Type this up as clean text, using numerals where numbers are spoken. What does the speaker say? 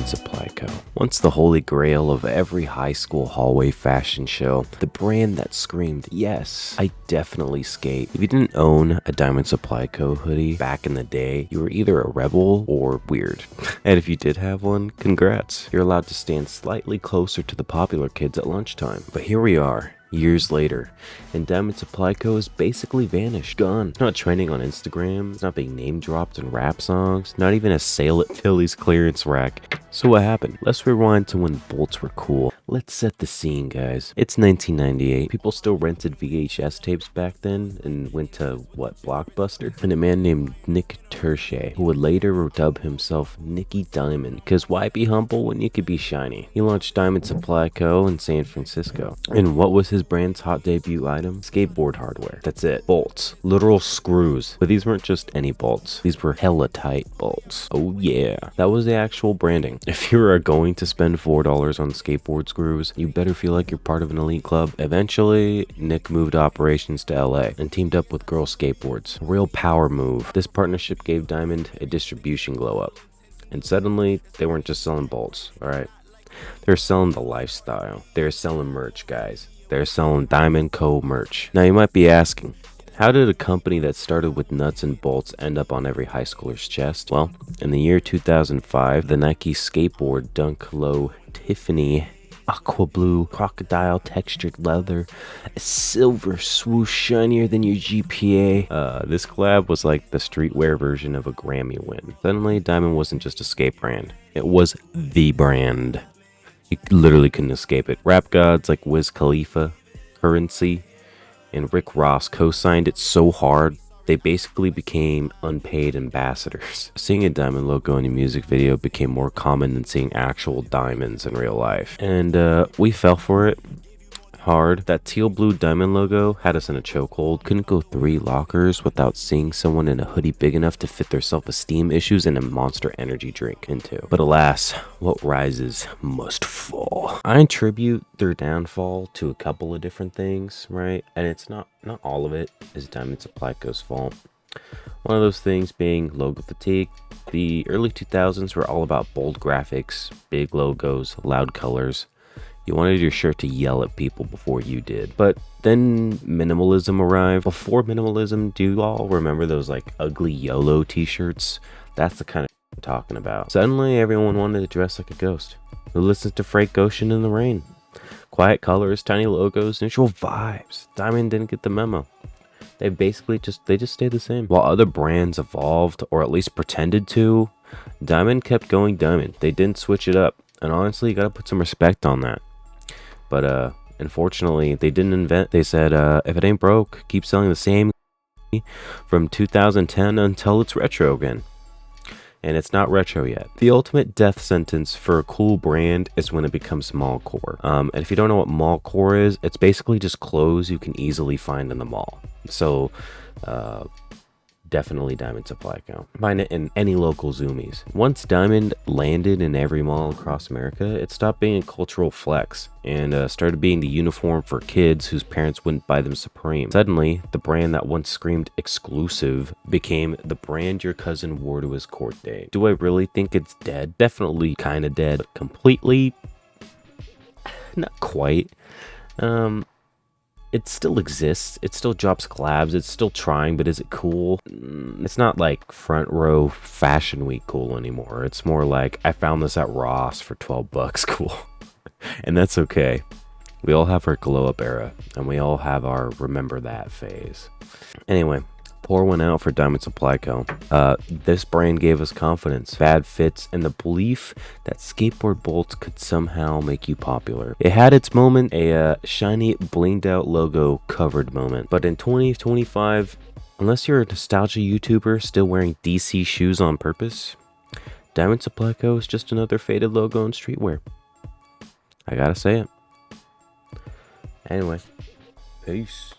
Diamond Supply Co. Once the holy grail of every high school hallway fashion show, the brand that screamed, yes, I definitely skate. If you didn't own a Diamond Supply Co. hoodie back in the day, you were either a rebel or weird. And if you did have one, congrats. You're allowed to stand slightly closer to the popular kids at lunchtime. But here we are, years later, and Diamond Supply Co. has basically vanished, gone. It's not trending on Instagram, it's not being name dropped in rap songs, not even a sale at Philly's clearance rack. So what happened? Let's rewind to when bolts were cool. Let's set the scene, guys. It's 1998. People still rented VHS tapes back then and went to, what, Blockbuster? And a man named Nick Terche, who would later dub himself Nicky Diamond, because why be humble when you could be shiny? He launched Diamond Supply Co. in San Francisco. And what was his brand's hot debut item? Skateboard hardware. That's it. Bolts. Literal screws. But these weren't just any bolts. These were hella tight bolts. Oh yeah. That was the actual branding. If you are going to spend $4 on skateboard screws, you better feel like you're part of an elite club. Eventually, Nick moved operations to LA and teamed up with Girl Skateboards. A real power move. This partnership gave Diamond a distribution glow up. And suddenly, they weren't just selling bolts, alright? They're selling the lifestyle. They're selling merch, guys. They're selling Diamond Co. merch. Now you might be asking, how did a company that started with nuts and bolts end up on every high schooler's chest? Well, in the year 2005, the Nike skateboard Dunk Low Tiffany aqua blue crocodile textured leather, a silver swoosh shinier than your GPA. This collab was like the streetwear version of a Grammy win. Suddenly, Diamond wasn't just a skate brand. It was the brand. You literally couldn't escape it. Rap gods like Wiz Khalifa, Currency, and Rick Ross co-signed it so hard, they basically became unpaid ambassadors. Seeing a diamond logo in a music video became more common than seeing actual diamonds in real life. And we fell for it hard. That teal blue diamond logo had us in a chokehold. Couldn't go 3 lockers without seeing someone in a hoodie big enough to fit their self-esteem issues and a Monster Energy drink into. But alas, what rises must fall. I attribute their downfall to a couple of different things, right? And it's not all of it is Diamond Supply Co.'s fault. One of those things being logo fatigue. The early 2000s were all about bold graphics, big logos, loud colors. You wanted your shirt to yell at people before you did. But then minimalism arrived. Before minimalism, do you all remember those like ugly YOLO t-shirts? That's the kind of I'm talking about. Suddenly, everyone wanted to dress like a ghost. Who listens to Frank Ocean in the rain? Quiet colors, tiny logos, neutral vibes. Diamond didn't get the memo. They basically just stayed the same. While other brands evolved, or at least pretended to, Diamond kept going Diamond. They didn't switch it up. And honestly, you gotta put some respect on that. But unfortunately, they didn't invent. They said, if it ain't broke, keep selling the same from 2010 until it's retro again. And it's not retro yet. The ultimate death sentence for a cool brand is when it becomes mallcore. And if you don't know what mallcore is, it's basically just clothes you can easily find in the mall. So, definitely Diamond Supply Co. Find it in any local Zoomies. Once Diamond landed in every mall across America, it stopped being a cultural flex and started being the uniform for kids whose parents wouldn't buy them Supreme. Suddenly, the brand that once screamed exclusive became the brand your cousin wore to his court date. Do I really think it's dead? Definitely kind of dead. Completely? Not quite. It still exists, it still drops collabs, it's still trying, but is it cool? It's not like front row fashion week cool anymore. It's more like, I found this at Ross for 12 bucks cool. And that's okay. We all have our glow up era, and we all have our remember that phase. Anyway, pour one out for Diamond Supply Co. This brand gave us confidence, bad fits, and the belief that skateboard bolts could somehow make you popular. It had its moment, a shiny, blinged out logo covered moment. But in 2025, unless you're a nostalgia YouTuber still wearing DC shoes on purpose, Diamond Supply Co. is just another faded logo in streetwear. I gotta say it. Anyway, peace.